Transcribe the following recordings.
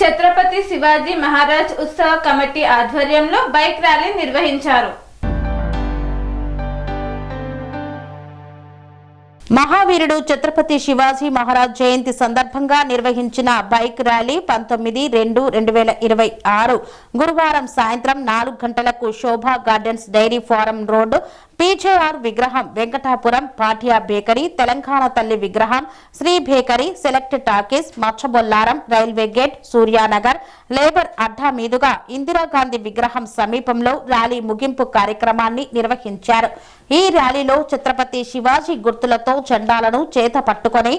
ఛత్రపతి శివాజీ మహారాజ్ ఉత్సవ కమిటీ ఆధ్వర్యంలో bike rally నిర్వహించారు. మహావీరుడు ఛత్రపతి శివాజీ మహారాజ్ జయంతి సందర్భంగా నిర్వహించిన బైక్ ర్యాలీ 19/2/2026 గురువారం సాయంత్రం 4 గంటలకు Shobha gardens dairy farm road, PJR విగ్రహం, వెంకటాపురం పాటియా బేకరీ, తెలంగాణ తల్లి విగ్రహం, Shri bakery, select talkies, Machabollaram, railway gate, Suryanagar, labour అడ్డా మీదుగా ఇందిరాగాంధీ విగ్రహం సమీపంలో ర్యాలీ ముగింపు కార్యక్రమాన్ని నిర్వహించారు. ఈ ర్యాలీలో ఛత్రపతి శివాజీ గుర్తులతో జెండాలను చేత పట్టుకొని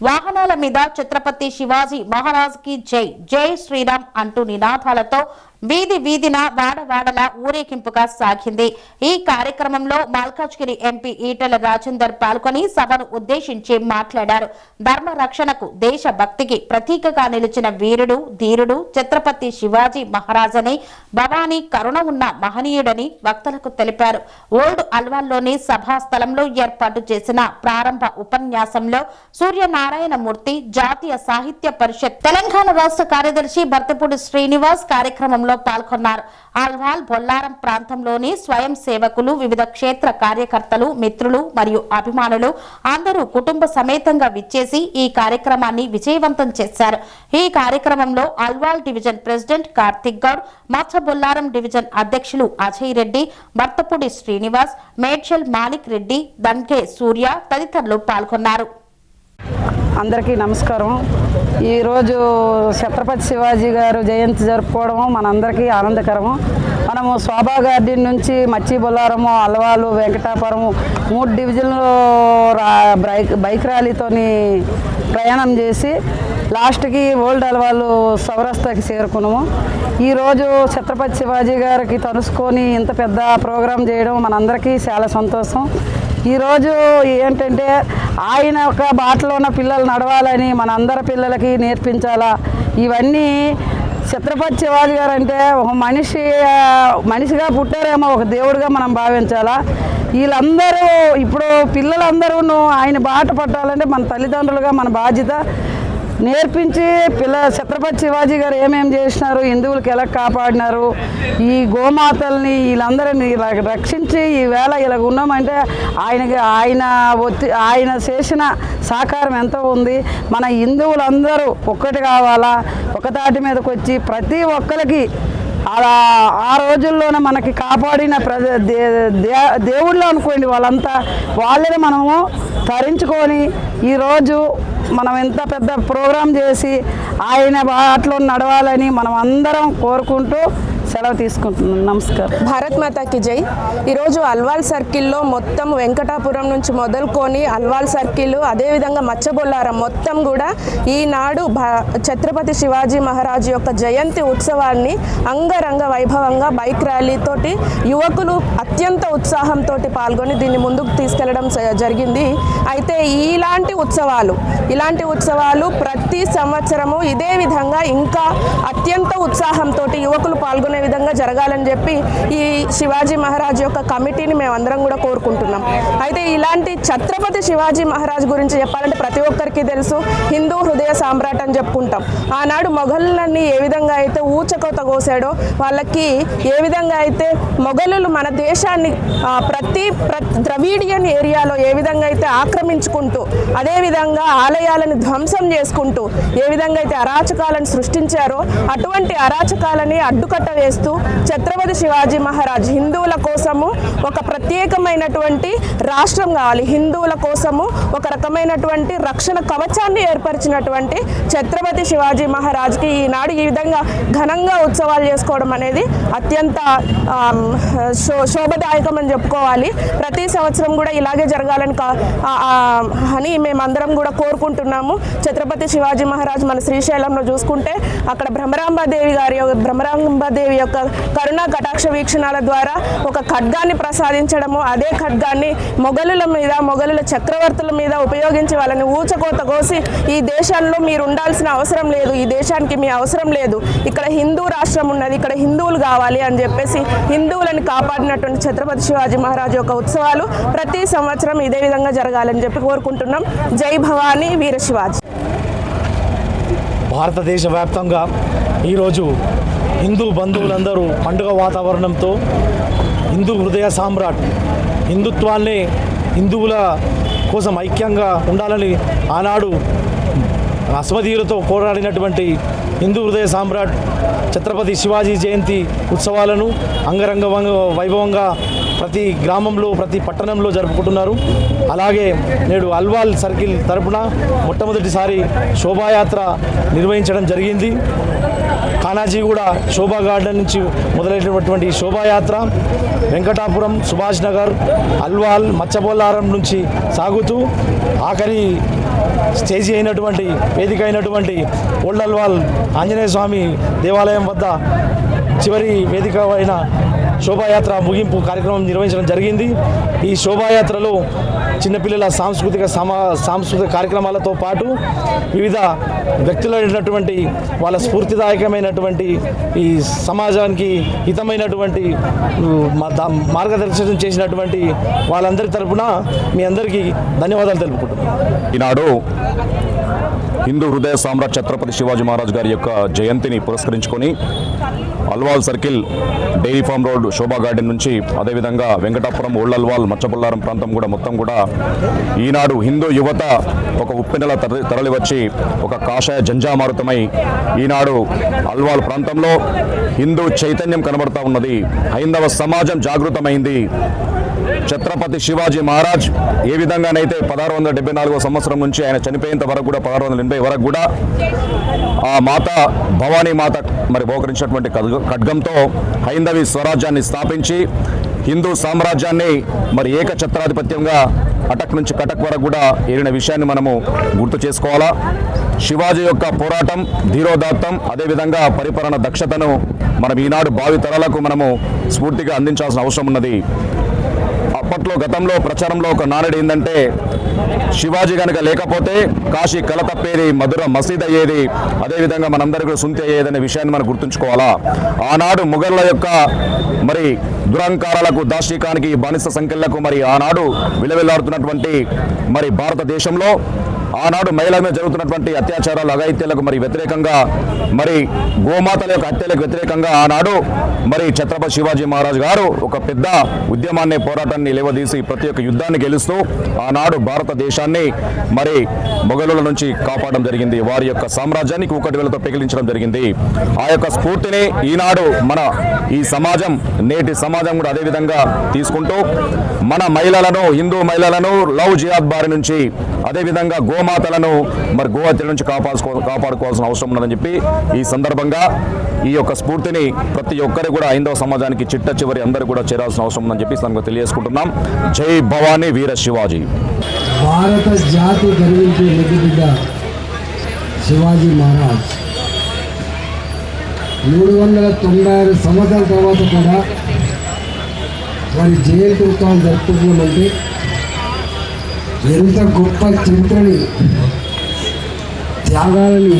వాహనాల మీద ఛత్రపతి శివాజీ మహారాజ్ కి జై, జై శ్రీరామ్ అంటూ నినాదాలతో వీధి వీధిన వాడవాడల ఊరేగింపుగా సాగింది. ఈ కార్యక్రమంలో మల్కాజ్గిరి ఎంపీ ఈటెల రాజేందర్ పాల్గొని సభను ఉద్దేశించి మాట్లాడారు. ధర్మ రక్షణకు, దేశ భక్తికి ప్రతీకగా నిలిచిన వీరుడు, ధీరుడు ఛత్రపతి శివాజీ మహారాజ్ అని, భవానీ కరుణ ఉన్న మహనీయుడని వక్తలకు తెలిపారు. ఓల్డ్ అల్వాల్లోని సభాస్థలంలో ఏర్పాటు చేసిన ప్రారంభ ఉపన్యాసంలో సూర్యనారాయణ మూర్తి, జాతీయ సాహిత్య పరిషత్ తెలంగాణ రాష్ట్ర కార్యదర్శి భర్తపూడి శ్రీనివాస్ కార్యక్రమంలో పాల్గొన్నారు. అల్వాల్, బొల్లారం ప్రాంతంలోని స్వయం సేవకులు, వివిధ క్షేత్ర కార్యకర్తలు, మిత్రులు మరియు అభిమానులు అందరూ కుటుంబ సమేతంగా విచ్చేసి ఈ కార్యక్రమాన్ని విజయవంతం చేశారు. ఈ కార్యక్రమంలో Alwal division president Karthik Goud, Machabollaram division అధ్యక్షులు అజయ్ రెడ్డి, భర్తపూడి శ్రీనివాస్, మేడ్చల్ మాలిక్ రెడ్డి, దంకే సూర్య తదితరులు పాల్గొన్నారు. అందరికీ నమస్కారం. ఈరోజు ఛత్రపతి శివాజీ గారు జయంతి జరుపుకోవడము మనందరికీ ఆనందకరము. మనము శోభా గార్డెన్ నుంచి మచ్చిబొల్లారము, అల్వాలు, వెంకటాపురము 3 డివిజన్లో బైక్ ర్యాలీతోని ప్రయాణం చేసి లాస్ట్కి ఓల్డ్ అల్వాలు చౌరస్తాకి చేరుకున్నాము. ఈరోజు ఛత్రపతి శివాజీ గారికి తలుసుకొని ఇంత పెద్ద ప్రోగ్రాం చేయడం మనందరికీ చాలా సంతోషం. ఈరోజు ఏంటంటే ఆయన ఒక బాటలో ఉన్న పిల్లలు నడవాలని మన అందరి పిల్లలకి నేర్పించాలా. ఇవన్నీ ఛత్రపతి శివాజీ గారు అంటే ఒక మనిషిగా పుట్టారేమో, ఒక దేవుడిగా మనం భావించాలా. వీళ్ళందరూ ఇప్పుడు పిల్లలందరూ ఆయన బాట పట్టాలంటే మన తల్లిదండ్రులుగా మన బాధ్యత. నేర్పించి ఛత్రపతి శివాజీ గారు ఏమేమి చేసినారు, హిందువులకు ఎలా కాపాడినారు, ఈ గోమాతల్ని వీళ్ళందరినీ రక్షించి ఈవేళ ఇలా ఉన్నామంటే ఆయన చేసిన సహకారం ఎంతో ఉంది. మన హిందువులందరూ ఒక్కటి కావాలా, ఒకతాటి మీదకి వచ్చి ప్రతి ఒక్కరికి అలా ఆ రోజుల్లోనే మనకి కాపాడిన దేవుళ్ళు అనుకోండి, వాళ్ళని మనము తరించుకొని ఈరోజు మనం ఎంత పెద్ద ప్రోగ్రాం చేసి ఆయన బాటలో నడవాలని మనం అందరం కోరుకుంటూ సెలవు తీసుకుంటున్నాను. నమస్కారం. భారత్ మాతాకి జై. ఈరోజు అల్వాల్ సర్కిల్లో మొత్తం వెంకటాపురం నుంచి మొదలుకొని అల్వాల్ సర్కిల్, అదేవిధంగా మచ్చబొల్లారం మొత్తం కూడా ఈనాడు ఛత్రపతి శివాజీ మహారాజ్ యొక్క జయంతి ఉత్సవాన్ని అంగరంగ వైభవంగా బైక్ ర్యాలీతోటి యువకులు అత్యంత ఉత్సాహంతో పాల్గొని దీన్ని ముందుకు తీసుకెళ్లడం జరిగింది. అయితే ఇలాంటి ఉత్సవాలు ప్రతి సంవత్సరము ఇదే విధంగా ఇంకా అత్యంత ఉత్సాహంతో యువకులు పాల్గొనే విధంగా జరగాలని చెప్పి ఈ శివాజీ మహారాజ్ యొక్క కమిటీని మేమందరం కూడా కోరుకుంటున్నాం. అయితే ఇలాంటి ఛత్రపతి శివాజీ మహారాజ్ గురించి చెప్పాలంటే ప్రతి ఒక్కరికి తెలుసు, హిందూ హృదయ సామ్రాట్ అని చెప్పుకుంటాం. ఆనాడు మొఘలులన్నీ ఏ విధంగా అయితే ఊచకోత కోసాడో, వాళ్ళకి ఏ విధంగా అయితే మొఘలులు మన దేశాన్ని ప్రతి ద్రవిడియన్ ఏరియాలో ఏ విధంగా అయితే ఆక్రమించుకుంటూ, అదేవిధంగా ఆలయాలను ధ్వంసం చేసుకుంటూ ఏ విధంగా అయితే అరాచకాలను సృష్టించారో అటువంటి అరాచకాలని అడ్డుకట్ట వేస్తూ ఛత్రపతి శివాజీ మహారాజ్ హిందువుల కోసము ఒక ప్రత్యేకమైనటువంటి రాష్ట్రం కావాలి, హిందువుల కోసము ఒక రకమైనటువంటి రక్షణ కవచాన్ని ఏర్పరిచినటువంటి ఛత్రపతి శివాజీ మహారాజ్కి ఈనాడు ఈ విధంగా ఘనంగా ఉత్సవాలు చేసుకోవడం అనేది అత్యంత శోభదాయకం అని చెప్పుకోవాలి. ప్రతి సంవత్సరం కూడా ఇలాగే జరగాలని అని మేమందరం కూడా కోరుకుంటున్నాము. ఛత్రపతి శివాజీ మహారాజ్ మన శ్రీశైలంలో చూసుకుంటే అక్కడ బ్రహ్మరాంబాదేవి యొక్క కరుణా కటాక్ష వీక్షణాల ద్వారా ఒక ఖడ్గాన్ని ప్రసాదించడము, అదే ఖడ్గాన్ని మొఘలుల చక్రవర్తుల మీద ఉపయోగించి వాళ్ళని ఊచకోత కోసి ఈ దేశంలో మీరు ఉండాల్సిన అవసరం లేదు, ఈ దేశానికి మీ అవసరం లేదు, ఇక్కడ హిందూ రాష్ట్రం ఉన్నది, ఇక్కడ హిందువులు కావాలి అని చెప్పేసి హిందువులను కాపాడినటువంటి ఛత్రపతి శివాజీ మహారాజ్ యొక్క ఉత్సవాలు ప్రతి సంవత్సరం ఇదే విధంగా జరగాలని చెప్పి కోరుకుంటున్నాం. జై భవానీ, వీర శివాజీ. భారతదేశ వ్యాప్తంగా ఈరోజు హిందూ బంధువులందరూ పండుగ వాతావరణంతో హిందూ హృదయ సామ్రాట్ హిందుత్వాన్నే హిందువుల కోసం ఐక్యంగా ఉండాలని ఆనాడు అశ్వధీయులతో పోరాడినటువంటి హిందూ హృదయ సామ్రాట్ ఛత్రపతి శివాజీ జయంతి ఉత్సవాలను అంగరంగ వైభవంగా ప్రతి గ్రామంలో ప్రతి పట్టణంలో జరుపుకుంటున్నారు. అలాగే నేడు అల్వాల్ సర్కిల్ తరపున మొట్టమొదటిసారి శోభాయాత్ర నిర్వహించడం జరిగింది. కానాజీగూడ శోభా గార్డెన్ నుంచి మొదలైనటువంటి శోభాయాత్ర వెంకటాపురం, సుభాష్ నగర్, అల్వాల్, మచ్చబొల్లారం నుంచి సాగుతూ ఆఖరి స్టేజీ అయినటువంటి వేదిక అయినటువంటి ఓల్డ్ అల్వాల్ ఆంజనేయ స్వామి దేవాలయం వద్ద చివరి వేదిక అయిన శోభాయాత్ర ముగింపు కార్యక్రమం నిర్వహించడం జరిగింది. ఈ శోభాయాత్రలో చిన్నపిల్లల సాంస్కృతిక కార్యక్రమాలతో పాటు వివిధ వ్యక్తులైనటువంటి వాళ్ళ స్ఫూర్తిదాయకమైనటువంటి ఈ సమాజానికి హితమైనటువంటి మార్గదర్శనం చేసినటువంటి వాళ్ళందరి తరపున మీ అందరికీ ధన్యవాదాలు తెలుపుకుంటున్నాను. ఈనాడు హిందూ హృదయ సామ్రాట్ ఛత్రపతి శివాజీ మహారాజ్ గారి యొక్క జయంతిని పురస్కరించుకొని Alwal circle, dairy farm road, Shobha garden నుంచి అదేవిధంగా వెంకటాపురం, ఓల్డ్ అల్వాల్, మచ్చబొల్లారం ప్రాంతం కూడా మొత్తం కూడా ఈనాడు హిందూ యువత ఒక ఉప్పెనెల తరలి వచ్చి ఒక కాషాయ జంజామారుతమై ఈనాడు అల్వాల్ ప్రాంతంలో హిందూ చైతన్యం కనబడతా ఉన్నది. హైందవ సమాజం జాగృతమైంది. ఛత్రపతి శివాజీ మహారాజ్ ఏ విధంగానైతే 1674 సంవత్సరం నుంచి ఆయన చనిపోయేంత వరకు కూడా 1680 వరకు కూడా ఆ మాత భవానీ మాత మరి బోకరించినటువంటి ఖడ్గంతో హైందవి స్వరాజ్యాన్ని స్థాపించి హిందూ సామ్రాజ్యాన్ని మరి ఏకఛత్రాధిపత్యంగా అటక్ నుంచి కటక్ వరకు కూడా ఏరిన విషయాన్ని మనము గుర్తు చేసుకోవాలా. శివాజీ యొక్క పోరాటం, ధీరోదాత్తం, అదేవిధంగా పరిపాలన దక్షతను మనం ఈనాడు భావి తరాలకు మనము స్ఫూర్తిగా అందించాల్సిన అవసరం ఉన్నది. అప్పట్లో గతంలో ప్రచారంలో ఒక నానుడి ఏంటంటే శివాజీ కనుక లేకపోతే కాశీ కల తప్పేది, మధుర మసీద్ అయ్యేది, అదేవిధంగా మనందరికీ సుంతి అయ్యేదనే విషయాన్ని మనం గుర్తుంచుకోవాలా. ఆనాడు ముఘళ్ళ యొక్క మరి దురహంకారాలకు, దాష్టికానికి, బానిస సంఖ్యలకు మరి ఆనాడు విలవిల్లాడుతున్నటువంటి మరి భారతదేశంలో ఆనాడు మహిళల మీద జరుగుతున్నటువంటి అత్యాచారాలు, అఘాయిత్యాలకు మరి వ్యతిరేకంగా, మరి గోమాతల యొక్క హత్యలకు వ్యతిరేకంగా ఆనాడు మరి ఛత్రపతి శివాజీ మహారాజ్ గారు ఒక పెద్ద ఉద్యమాన్ని, పోరాటాన్ని లేవదీసి ప్రతి ఒక్క యుద్ధాన్ని గెలుస్తూ ఆనాడు భారతదేశాన్ని మరి మొఘలుల నుంచి కాపాడడం జరిగింది. వారి యొక్క సామ్రాజ్యానికి ఒకటి వేలతో పెకిలించడం జరిగింది. ఆ యొక్క స్ఫూర్తిని ఈనాడు మన ఈ సమాజం, నేటి సమాజం కూడా అదేవిధంగా తీసుకుంటూ మన మహిళలను, హిందూ మహిళలను లవ్ జిహాద్ బారి నుంచి, అదేవిధంగా గోమాతలను మరి గోహత్యల నుంచి కాపాడుకోవాల్సిన అవసరం ఉన్నదని చెప్పి ఈ సందర్భంగా ఈ యొక్క స్ఫూర్తిని ప్రతి ఒక్కరు కూడా హైందవ సమాజానికి చిట్ట చివరి అందరూ కూడా చేరాల్సిన అవసరం ఉందని చెప్పి తనకు తెలియజేసుకుంటున్నాం. జై భవానీ వీర శివాజీ. భారత జాతి గర్వించే నిధిబిడ్డ శివాజీ మహారాజ్ 396 సంవత్సరాల తర్వాత కూడా వారి జయంతి ఉత్సవం జరుపుకుంటున్నామంటే ఎంత గొప్ప చరిత్రని, త్యాగాలని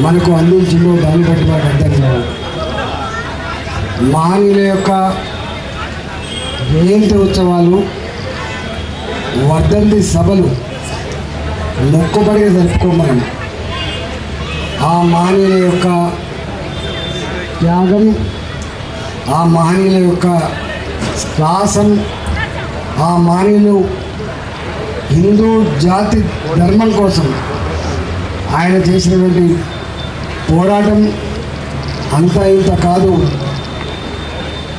మనకు అందించిందో దాన్ని బట్టి మనకు అర్థం కావాలి. మహనీయుల యొక్క జయంతి ఉత్సవాలు, వర్ధంతి సభలు మొక్కుబడిగా జరుపుకోమని, ఆ మహనీయుల యొక్క త్యాగం, ఆ మహనీయుల యొక్క శ్వాసం, ఆ మహనీయులు హిందూ జాతి ధర్మం కోసం ఆయన చేసినటువంటి పోరాటం అంతా ఇంత కాదు.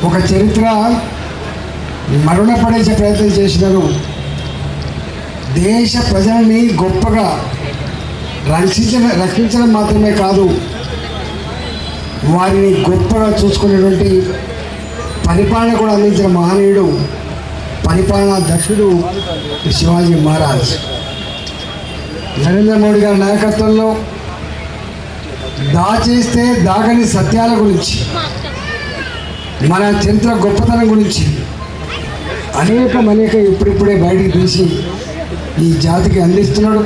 ఒక చరిత్ర మరణపడేసే ప్రయత్నం చేసినారు. దేశ ప్రజల్ని గొప్పగా రక్షించడం మాత్రమే కాదు, వారిని గొప్పగా చూసుకునేటువంటి పరిపాలన కూడా అందించిన మహనీయుడు, పరిపాలనా దక్షుడు శివాజీ మహారాజ్. నరేంద్ర మోడీ గారి నాయకత్వంలో దాచేస్తే దాగని సత్యాల గురించి, మన చరిత్ర గొప్పతనం గురించి అనేక ఇప్పుడిప్పుడే బయటికి తీసి ఈ జాతికి అందిస్తున్నాడు.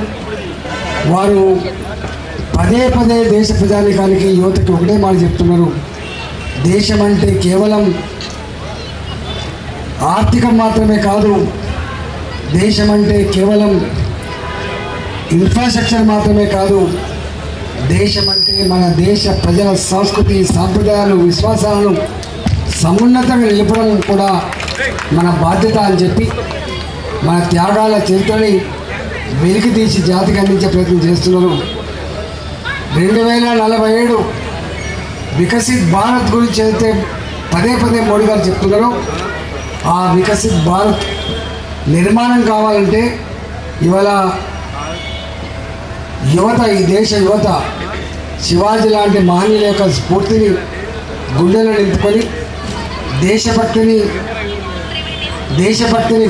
వారు పదే దేశ ప్రజానికానికి, యువతకి ఒకటే మాట చెప్తున్నారు, దేశం అంటే కేవలం ఆర్థికం మాత్రమే కాదు, దేశం అంటే కేవలం ఇన్ఫ్రాస్ట్రక్చర్ మాత్రమే కాదు, దేశం అంటే మన దేశ ప్రజల సంస్కృతి సాంప్రదాయాలు విశ్వాసాలను సమున్నతంగా నిలపడం కూడా మన బాధ్యత అని చెప్పి మన త్యాగాల చరిత్రని వెలికి తీసి జాతికి అందించే ప్రయత్నం చేస్తున్నారు. 2047 వికసిత్ భారత్ గురించి అయితే పదే పదే మోడీ గారు చెప్తున్నారు. ఆ వికసిత్ భారత్ నిర్మాణం కావాలంటే ఇవాళ యువత, ఈ దేశ యువత శివాజీ లాంటి మహనీయుల యొక్క స్ఫూర్తిని గుండెలో నింపుకొని దేశభక్తిని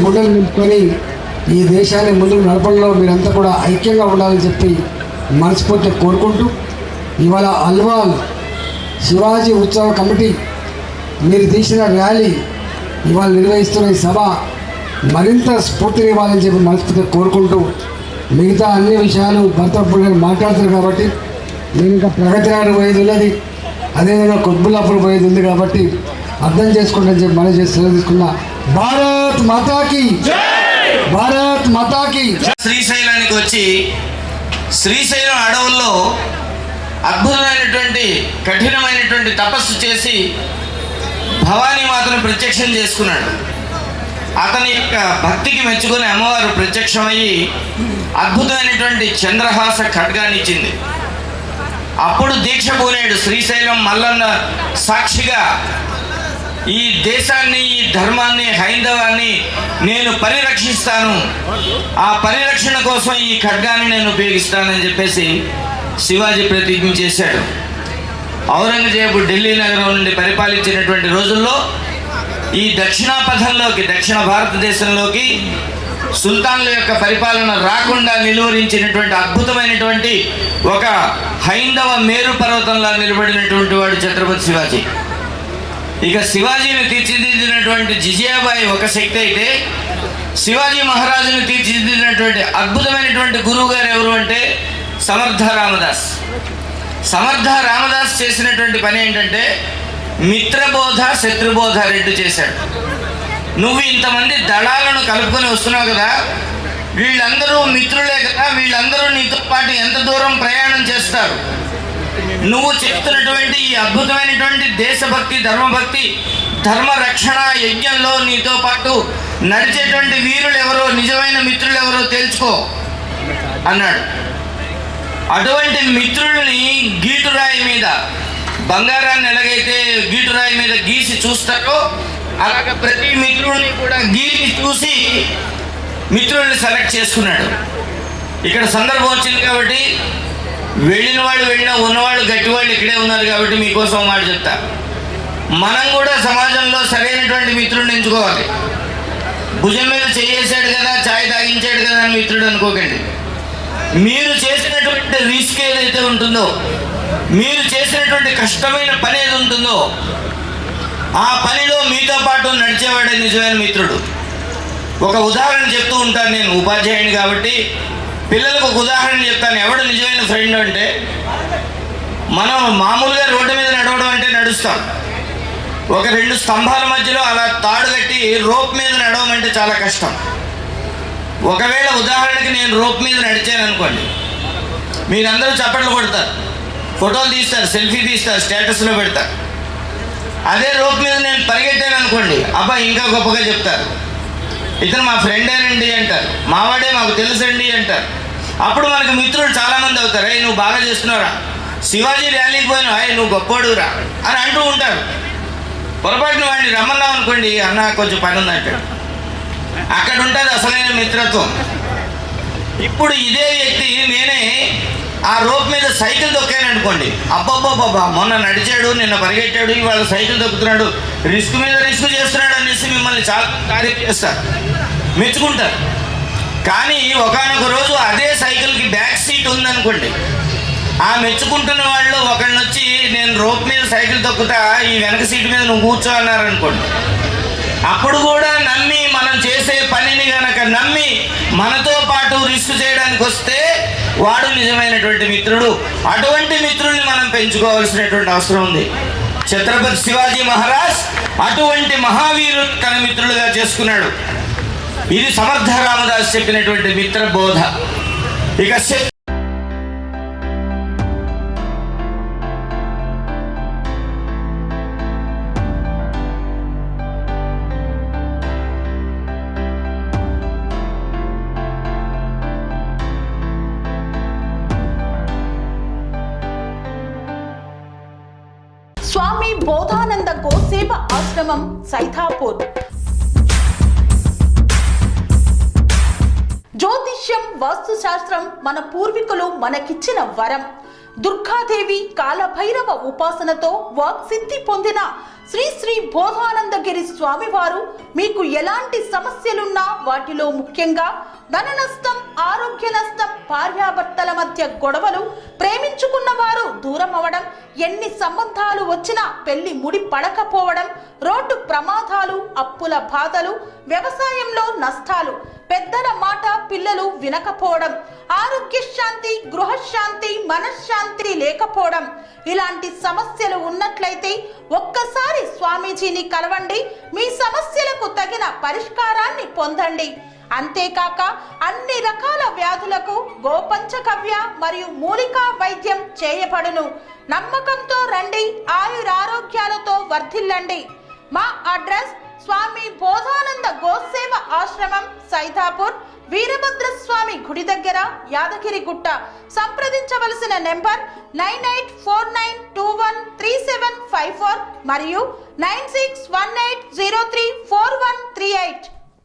గుండెలు నింపుకొని ఈ దేశాన్ని ముందుకు నడపడంలో మీరంతా కూడా ఐక్యంగా ఉండాలని చెప్పి మనస్ఫూర్తిగా కోరుకుంటూ, ఇవాళ అల్వాల్ శివాజీ ఉత్సవ కమిటీ మీరు తీసిన ర్యాలీ, ఇవాళ నిర్వహిస్తున్న ఈ సభ మరింత స్ఫూర్తిని ఇవ్వాలని చెప్పి మనస్ఫూర్తిగా కోరుకుంటూ, మిగతా అన్ని విషయాలు భర్తప్పుడు గారు మాట్లాడుతారు కాబట్టి నేను ఇంకా ప్రగతి నగర్ పోయేది ఉన్నది, అదేవిధంగా కొత్బుల్లాపూర్ పోయేది ఉంది కాబట్టి అర్థం చేసుకుంటానని చెప్పి మనం చేసి సెలవు తీసుకున్నా. భారత్ మాతాకి, భారత్ మాతాకి. శ్రీశైలానికి వచ్చి శ్రీశైలం అడవుల్లో అద్భుతమైనటువంటి కఠినమైనటువంటి తపస్సు చేసి భవానీ మాతను ప్రత్యక్షం చేసుకున్నాడు. అతని యొక్క భక్తికి మెచ్చుకొని అమ్మవారు ప్రత్యక్షమయ్యి అద్భుతమైనటువంటి చంద్రహాస ఖడ్గాన్ని ఇచ్చింది. అప్పుడు దీక్ష పూనాడు. శ్రీశైలం మల్లన్న సాక్షిగా ఈ దేశాన్ని, ఈ ధర్మాన్ని, హైందవాన్ని నేను పరిరక్షిస్తాను, ఆ పరిరక్షణ కోసం ఈ ఖడ్గాన్ని నేను ఉపయోగిస్తానని చెప్పేసి శివాజీ ప్రతిజ్ఞ చేశాడు. ఔరంగజేబు ఢిల్లీ నగరం నుండి పరిపాలించినటువంటి రోజుల్లో ఈ దక్షిణాపథంలోకి, దక్షిణ భారతదేశంలోకి సుల్తాన్ల యొక్క పరిపాలన రాకుండా నిలువరించినటువంటి అద్భుతమైనటువంటి ఒక హైందవ మేరు పర్వతంలా నిలబడినటువంటి వాడు ఛత్రపతి శివాజీ. ఇక శివాజీని తీర్చిదిద్దినటువంటి జిజియాబాయి ఒక శక్తి అయితే, శివాజీ మహారాజుని తీర్చిదిద్దినటువంటి అద్భుతమైనటువంటి గురువు గారు ఎవరు అంటే సమర్థ రామదాస్. సమర్థ రామదాస్ చేసినటువంటి పని ఏంటంటే మిత్రబోధ, శత్రుబోధ రెండు చేశాడు. నువ్వు ఇంతమంది దళాలను కలుపుకొని వస్తున్నావు కదా, వీళ్ళందరూ మిత్రులే కదా, వీళ్ళందరూ నీతో పాటు ఎంత దూరం ప్రయాణం చేస్తారు? నువ్వు చెప్తున్నటువంటి ఈ అద్భుతమైనటువంటి దేశభక్తి, ధర్మభక్తి, ధర్మ రక్షణ యజ్ఞంలో నీతో పాటు నడిచేటువంటి వీరులు ఎవరో, నిజమైన మిత్రులు ఎవరో తెలుసుకో అన్నాడు. అటువంటి మిత్రుల్ని గీటురాయి మీద, బంగారాన్ని ఎలాగైతే గీటురాయి మీద గీసి చూస్తారో అలాగ ప్రతి మిత్రుడిని కూడా గీసి చూసి మిత్రుల్ని సెలెక్ట్ చేసుకున్నాడు. ఇక్కడ సందర్భం వచ్చింది కాబట్టి వెళ్ళిన వాళ్ళు వెళ్ళినా, ఉన్నవాళ్ళు గట్టివాళ్ళు ఇక్కడే ఉన్నారు కాబట్టి మీకోసం మాట చెప్తా. మనం కూడా సమాజంలో సరైనటువంటి మిత్రుడిని ఎంచుకోవాలి. భుజం మీద చేసాడు కదా, ఛాయ్ తాగించాడు కదా అని మిత్రుడు అనుకోకండి. మీరు చేసినటువంటి రిస్క్ ఏదైతే ఉంటుందో, మీరు చేసినటువంటి కష్టమైన పని ఏది ఉంటుందో ఆ పనిలో మీతో పాటు నడిచేవాడే నిజమైన మిత్రుడు. ఒక ఉదాహరణ చెప్తూ ఉంటాను, నేను ఉపాధ్యాయుని కాబట్టి పిల్లలకు ఒక ఉదాహరణ చెప్తాను. ఎవడు నిజమైన ఫ్రెండ్ అంటే, మనం మామూలుగా రోడ్డు మీద నడవడం అంటే నడుస్తాం. ఒక రెండు స్తంభాల మధ్యలో అలా తాడు కట్టి రోప్ మీద నడవమంటే చాలా కష్టం. ఒకవేళ ఉదాహరణకి నేను రోప్ మీద నడిచాను అనుకోండి, మీరందరూ చప్పట్లు కొడతారు, ఫోటోలు తీస్తారు, సెల్ఫీ తీస్తారు, స్టేటస్లో పెడతారు. అదే రోప్ మీద నేను పరిగెట్టాను అనుకోండి, అబ్బా ఇంకా గొప్పగా చెప్తారు, ఇతను మా ఫ్రెండేనండి అంటారు, మావాడే మాకు తెలుసండి అంటారు. అప్పుడు మనకు మిత్రులు చాలామంది అవుతారు. అయ్యి నువ్వు బాగా చేస్తున్నారా, శివాజీ ర్యాలీకి పోయినా అయ్యి నువ్వు గొప్పోడురా అని అంటూ ఉంటారు. పొరపాటున వాడిని రమ్మన్నాం అనుకోండి, అన్న కొంచెం పని ఉందంటాడు. అక్కడ ఉంటుంది అసలైన మిత్రత్వం. ఇప్పుడు ఇదే వ్యక్తి నేనే ఆ రోప్ మీద సైకిల్ తొక్కాను అనుకోండి, అబ్బబ్బబ్బబ్బా మొన్న నడిచాడు, నిన్న పరిగెట్టాడు, ఇవాళ సైకిల్ తొక్కుతున్నాడు, రిస్క్ మీద రిస్క్ చేస్తున్నాడు అనేసి మిమ్మల్ని చాలా కార్యం చేస్తారు, మెచ్చుకుంటారు. కానీ ఒకానొక రోజు అదే సైకిల్కి బ్యాక్ సీట్ ఉందనుకోండి, ఆ మెచ్చుకుంటున్న వాళ్ళు ఒకళ్ళని వచ్చి నేను రోప్ మీద సైకిల్ తొక్కుతా, ఈ వెనక సీటు మీద నువ్వు కూర్చో అన్నారనుకోండి, అప్పుడు కూడా నమ్మి మనం చేసే పనిని గనక నమ్మి మనతో పాటు రిస్క్ చేయడానికి వస్తే వాడు నిజమైనటువంటి మిత్రుడు. అటువంటి మిత్రుల్ని మనం పెంచుకోవాల్సినటువంటి అవసరం ఉంది. ఛత్రపతి శివాజీ మహారాజ్ అటువంటి మహావీరుడు తన మిత్రులుగా చేసుకున్నాడు. ఇది సమర్థ రామదాస్ చెప్పినటువంటి మిత్ర బోధ. ఇక స్వామి బోధానంద గోసేవ ఆశ్రమం సైథాపూర్. జ్యోతిష్యం, వాస్తుశాస్త్రం మన పూర్వీకులు మనకిచ్చిన వరం. దుర్గాదేవి, కాలభైరవ ఉపాసనతో వాక్సిద్ధి పొందిన శ్రీ శ్రీ బోధానందగిరి స్వామివారు మీకు ఎలాంటి సమస్యలున్నా, వాటిలో ముఖ్యంగా ధన నష్టం, ఆరోగ్య నష్టం, భార్యాభర్తల మధ్య గొడవలు, ప్రేమించుకున్న వారు దూరం అవడం, ఎన్ని సంబంధాలు వచ్చినా పెళ్లి ముడి పడకపోవడం, రోడ్డు ప్రమాదాలు, అప్పుల బాధలు, వ్యవసాయంలో నష్టాలు, పెద్దల మాట పిల్లలు వినకపోవడం, ఆరోగ్య శాంతి, గృహశాంతి, మనశ్శాంతి లేకపోవడం, ఇలాంటి సమస్యలు ఉన్నట్లయితే ఒక్కసారి స్వామీజీని కలవండి. మీ సమస్యలకు తగిన పరిష్కారాన్ని పొందండి. అంతేకాక అన్ని రకాల వ్యాధులకు గోపంచకవ్య మరియు మూలికా వైద్యం చేయబడును. నమ్మకంతో రండి, ఆయురారోగ్యాలతో వర్ధిల్లండి. మా అడ్రస్ స్వామి బోధానంద గోసేవ ఆశ్రమం, సైథాపూర్, వీరభద్రస్వామి గుడి దగ్గర, యాదగిరిగుట్ట. సంప్రదించవలసిన నెంబర్ 9849213754 మరియు 9618034138.